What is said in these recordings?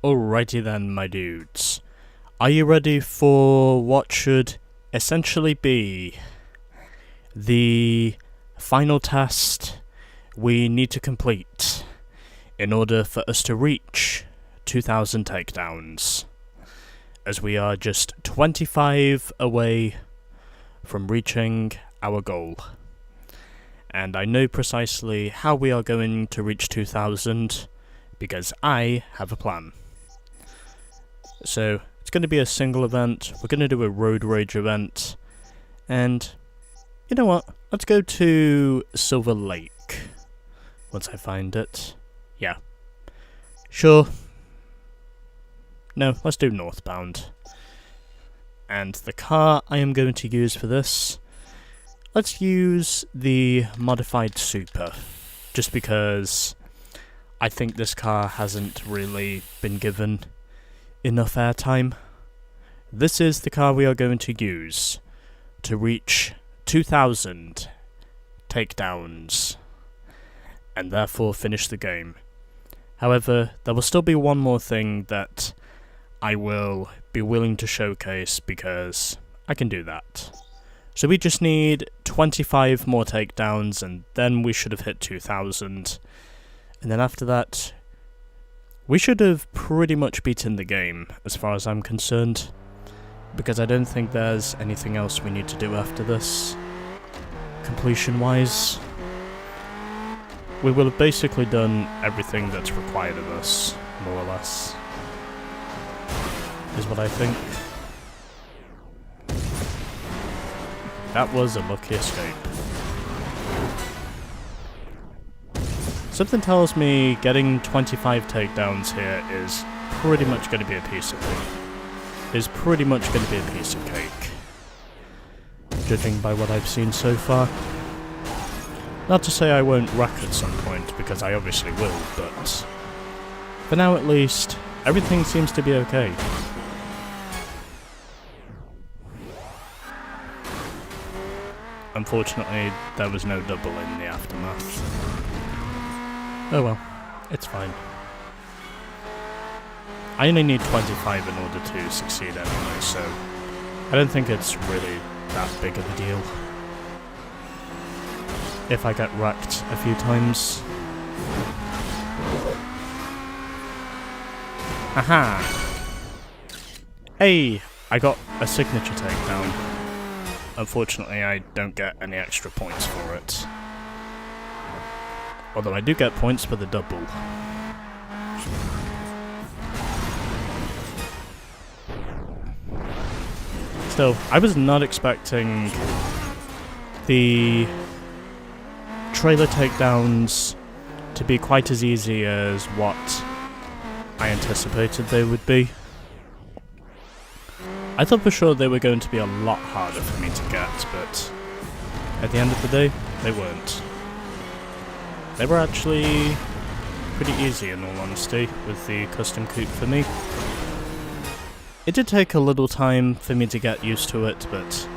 Alrighty then, my dudes. Are you ready for what should essentially be the final test we need to complete in order for us to reach 2,000 takedowns, as we are just 25 away from reaching our goal. And I know precisely how we are going to reach 2,000 because I have a plan. So it's going to be a single event. We're going to do a road rage event, and you know what? Let's go to Silver Lake once I find it. Yeah. Sure. No, let's do northbound. And the car I am going to use for this, let's use the modified Super, just because I think this car hasn't really been given enough airtime. This is the car we are going to use to reach 2,000 takedowns and therefore finish the game. However, there will still be one more thing that I will be willing to showcase because I can do that. So we just need 25 more takedowns and then we should have hit 2,000. And then after that, we should have pretty much beaten the game as far as I'm concerned, because I don't think there's anything else we need to do after this, completion-wise. We will have basically done everything that's required of us, more or less, is what I think. That was a lucky escape. Something tells me getting 25 takedowns here is pretty much going to be a piece of cake. Is pretty much going to be a piece of cake, judging by what I've seen so far. Not to say I won't wreck at some point, because I obviously will, but for now at least, everything seems to be okay. Unfortunately, there was no double in the aftermath. Oh well, it's fine. I only need 25 in order to succeed anyway, so I don't think it's really that big of a deal if I get wrecked a few times. Aha! Hey! I got a signature takedown. Unfortunately, I don't get any extra points for it. Although I do get points for the double. Still, I was not expecting the trailer takedowns to be quite as easy as what I anticipated they would be. I thought for sure they were going to be a lot harder for me to get, but at the end of the day, they weren't. They were actually pretty easy in all honesty with the custom coupe for me. It did take a little time for me to get used to it, but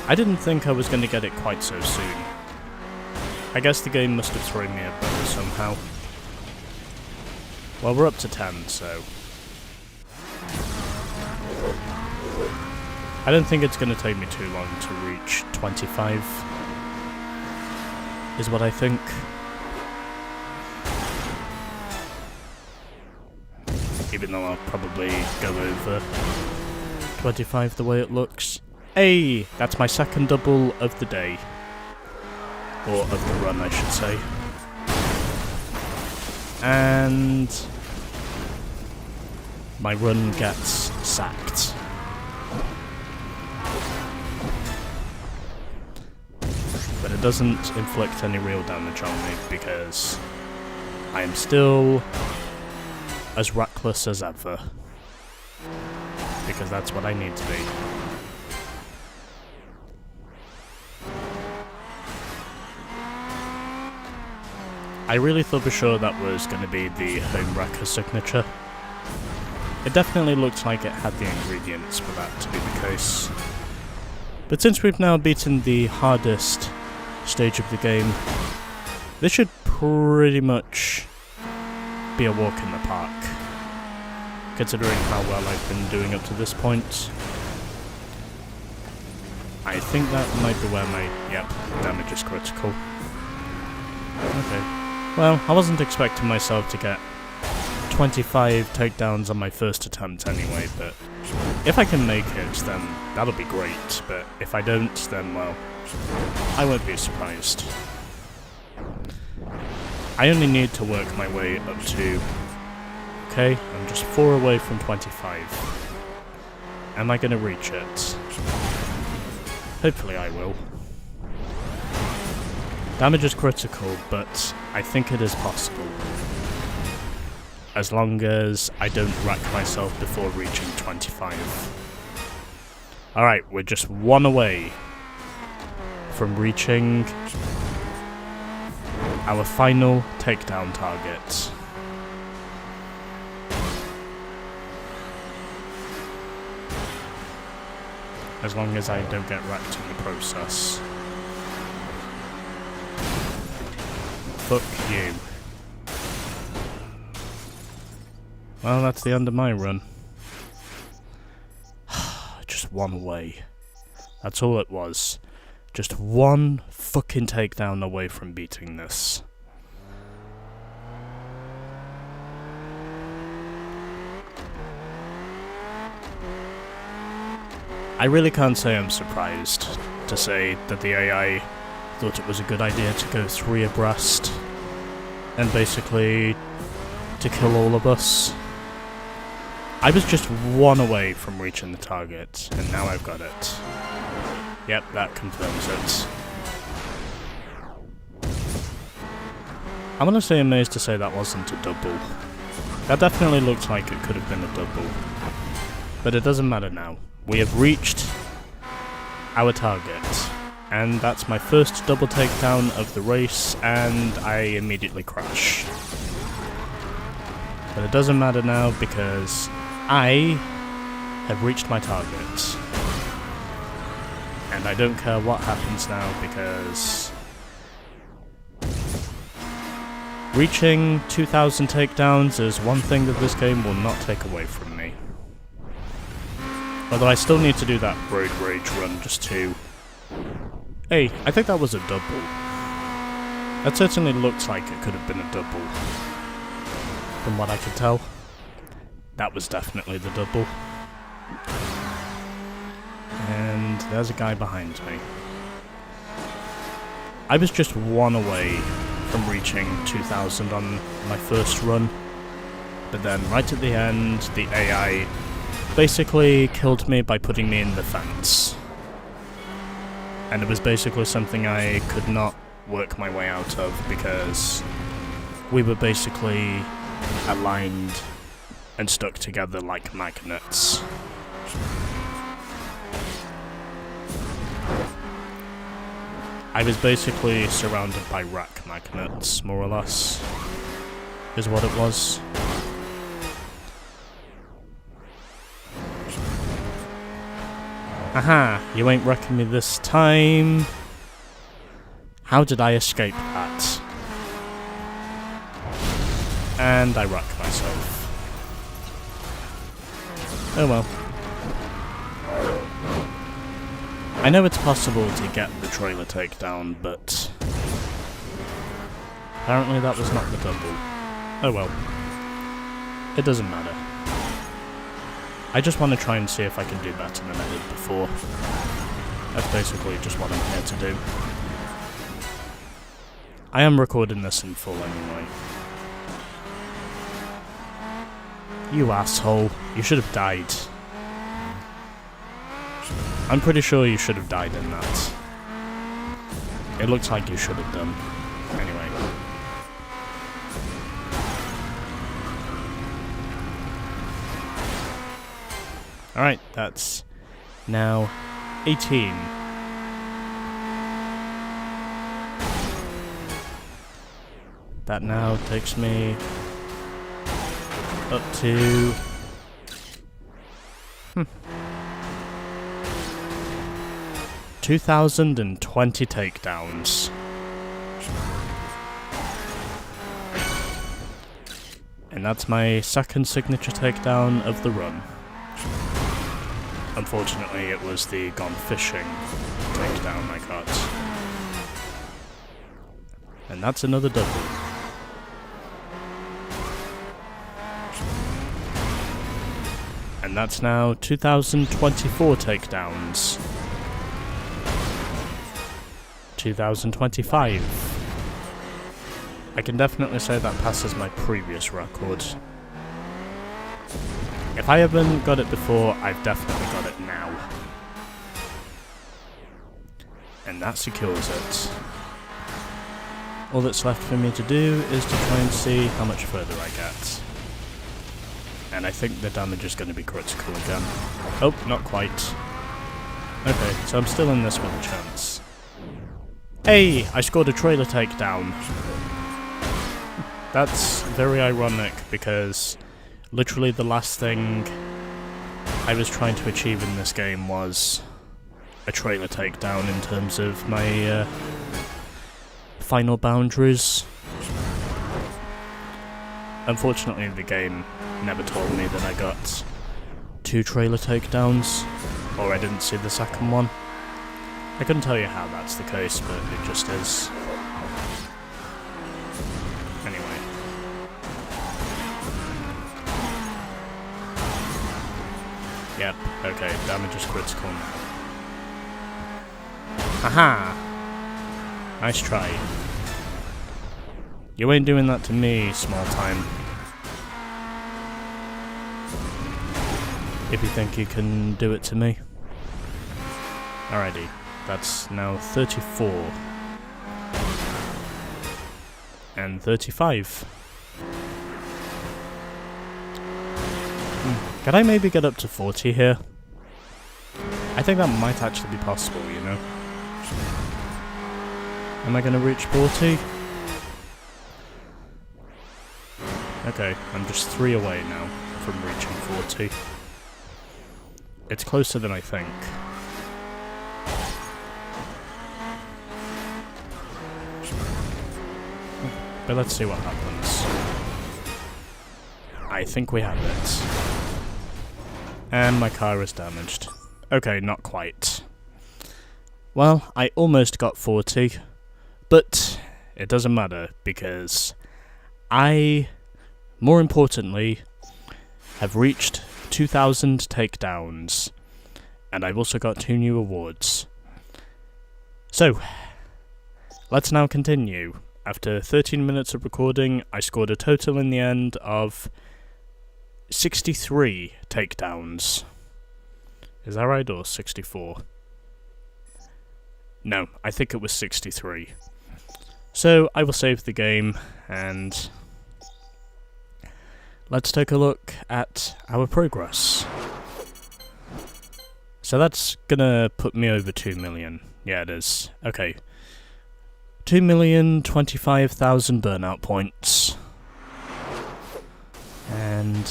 I didn't think I was going to get it quite so soon. I guess the game must have thrown me a bone somehow. Well, we're up to 10, so I don't think it's going to take me too long to reach 25, is what I think. Even though I'll probably go over 25 the way it looks. Hey! That's my second double of the day. Or of the run, I should say. And my run gets sacked. But it doesn't inflict any real damage on me because I am still as reckless as ever, because that's what I need to be. I really thought for sure that was going to be the home wrecker signature. It definitely looked like it had the ingredients for that to be the case. But since we've now beaten the hardest stage of the game, this should pretty much be a walk in the park. considering how well I've been doing up to this point. I think that might be where my, yep, damage is critical. Okay. Well, I wasn't expecting myself to get 25 takedowns on my first attempt anyway, but if I can make it, then that'll be great, but if I don't, then, well, I won't be surprised. I only need to work my way up to... Okay, I'm just 4 away from 25. Am I gonna reach it? Hopefully I will. Damage is critical, but I think it is possible. As long as I don't wreck myself before reaching 25. Alright, we're just 1 away from reaching our final takedown target. As long as I don't get wrecked in the process. Fuck you. Well, that's the end of my run. Just 1 away. That's all it was. Just 1 fucking takedown away from beating this. I really can't say I'm surprised to say that the AI thought it was a good idea to go 3 abreast and basically to kill all of us. I was just 1 away from reaching the target, and now I've got it. Yep, that confirms it. I'm honestly amazed to say that wasn't a double. That definitely looks like it could have been a double. But it doesn't matter now. We have reached our target. And that's my first double takedown of the race, and I immediately crash. But it doesn't matter now because I have reached my target. And I don't care what happens now because reaching 2,000 takedowns is one thing that this game will not take away from me. Although I still need to do that road rage run just to... Hey, I think that was a double. That certainly looks like it could have been a double. From what I could tell. That was definitely the double. And there's a guy behind me. I was just 1 away from reaching 2,000 on my first run. But then right at the end, the AI basically killed me by putting me in the fence. And it was basically something I could not work my way out of because we were basically aligned and stuck together like magnets. I was basically surrounded by rack magnets, more or less, is what it was. Aha, you ain't wrecking me this time. How did I escape that? And I wreck myself. Oh well. I know it's possible to get the trailer takedown, but apparently that was not the double. Oh well. It doesn't matter. I just want to try and see if I can do better than I did before. That's basically just what I'm here to do. I am recording this in full anyway. You asshole. You should have died. I'm pretty sure you should have died in that. It looks like you should have done. Anyway. Alright, that's now 18. That now takes me up to... 2,020 takedowns. And that's my second signature takedown of the run. Unfortunately, it was the gone fishing takedown I got. And that's another double. And that's now 2024 takedowns. 2025. I can definitely say that passes my previous record. If I haven't got it before, I've definitely got it now. And that secures it. All that's left for me to do is to try and see how much further I get. And I think the damage is going to be critical again. Oh, not quite. Okay, so I'm still in this with a chance. Hey, I scored a trailer takedown. That's very ironic because literally the last thing I was trying to achieve in this game was a trailer takedown in terms of my final boundaries. Unfortunately, the game never told me that I got 2 trailer takedowns, or I didn't see the second one. I couldn't tell you how that's the case, but it just is. Anyway. Yep, okay, damage is critical now. Haha! Nice try. You ain't doing that to me, small time. If you think you can do it to me. Alrighty, that's now 34. And 35. Can I maybe get up to 40 here? I think that might actually be possible, you know? Am I gonna reach 40? Okay, I'm just 3 away now from reaching 40. It's closer than I think. But let's see what happens. I think we have it. And my car is damaged. Okay, not quite. Well, I almost got 40, but it doesn't matter because I, more importantly, have reached 2,000 takedowns, and I've also got 2 new awards. So, let's now continue. After 13 minutes of recording, I scored a total in the end of 63 takedowns. Is that right, or 64? No, I think it was 63. So, I will save the game, and let's take a look at our progress. So that's gonna put me over 2 million. Yeah, it is. Okay. 2,025,000 burnout points. And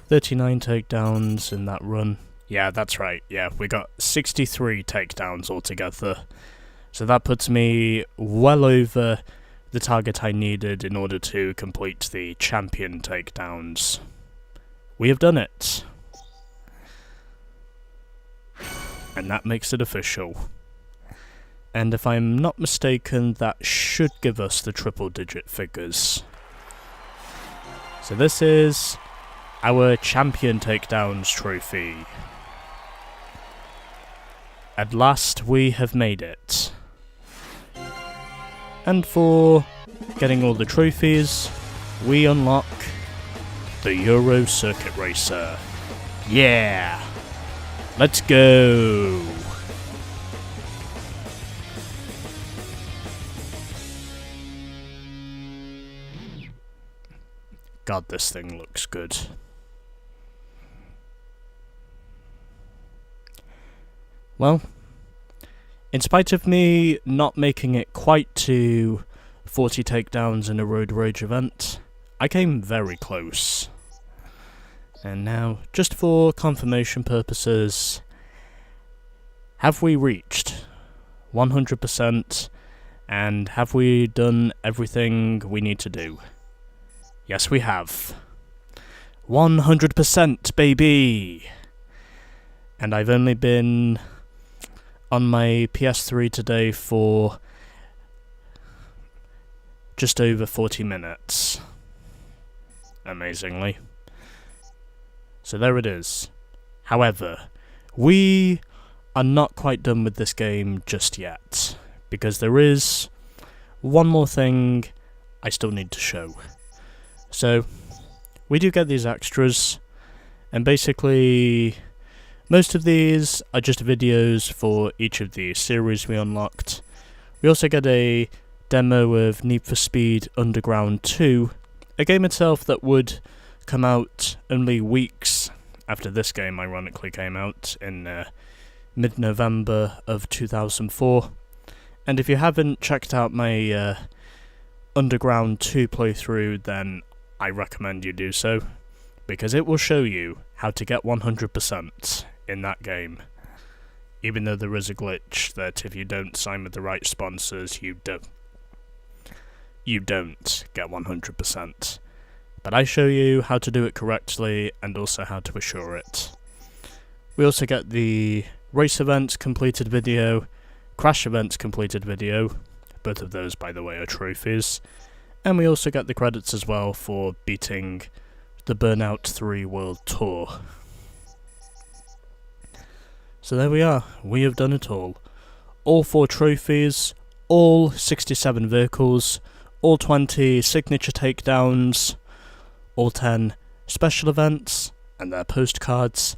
39 takedowns in that run. Yeah, that's right. Yeah, we got 63 takedowns altogether. So that puts me well over the target I needed in order to complete the champion takedowns. We have done it. And that makes it official. And if I'm not mistaken, that should give us the triple-digit figures. So this is our champion takedowns trophy. At last we have made it. And for getting all the trophies, we unlock the Euro Circuit Racer. Yeah! Let's go! God, this thing looks good. Well, in spite of me not making it quite to 40 takedowns in a Road Rage event, I came very close. And now, just for confirmation purposes, have we reached 100%, and have we done everything we need to do? Yes, we have. 100%, baby! And I've only been on my PS3 today for just over 40 minutes. Amazingly. So there it is. However, we are not quite done with this game just yet, because there is one more thing I still need to show. So, we do get these extras, and basically most of these are just videos for each of the series we unlocked. We also get a demo of Need for Speed Underground 2, a game itself that would come out only weeks after this game ironically came out in mid-November of 2004. And if you haven't checked out my Underground 2 playthrough, then I recommend you do so, because it will show you how to get 100% in that game. Even though there is a glitch that if you don't sign with the right sponsors, you don't get 100%. But I show you how to do it correctly and also how to assure it. We also get the race events completed video, crash events completed video, both of those by the way are trophies, and we also get the credits as well for beating the Burnout 3 World Tour. So there we are, we have done it all. All 4 trophies, all 67 vehicles, all 20 signature takedowns, all 10 special events and their postcards,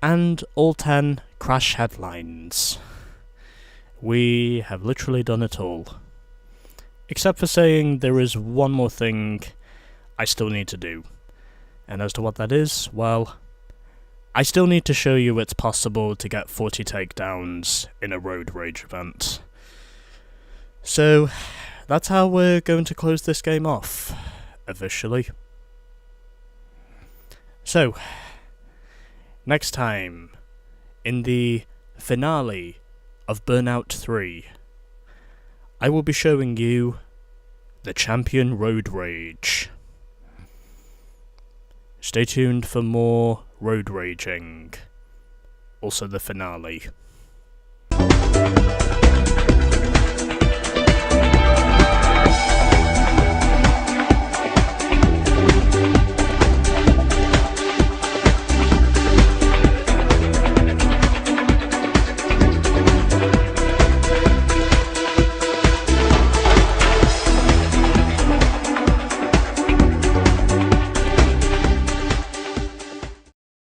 and all 10 crash headlines. We have literally done it all. Except for saying there is one more thing I still need to do. And as to what that is, well, I still need to show you it's possible to get 40 takedowns in a road rage event. So, that's how we're going to close this game off, officially. So, next time, in the finale of Burnout 3, I will be showing you the Champion Road Rage. Stay tuned for more road raging. Also the finale.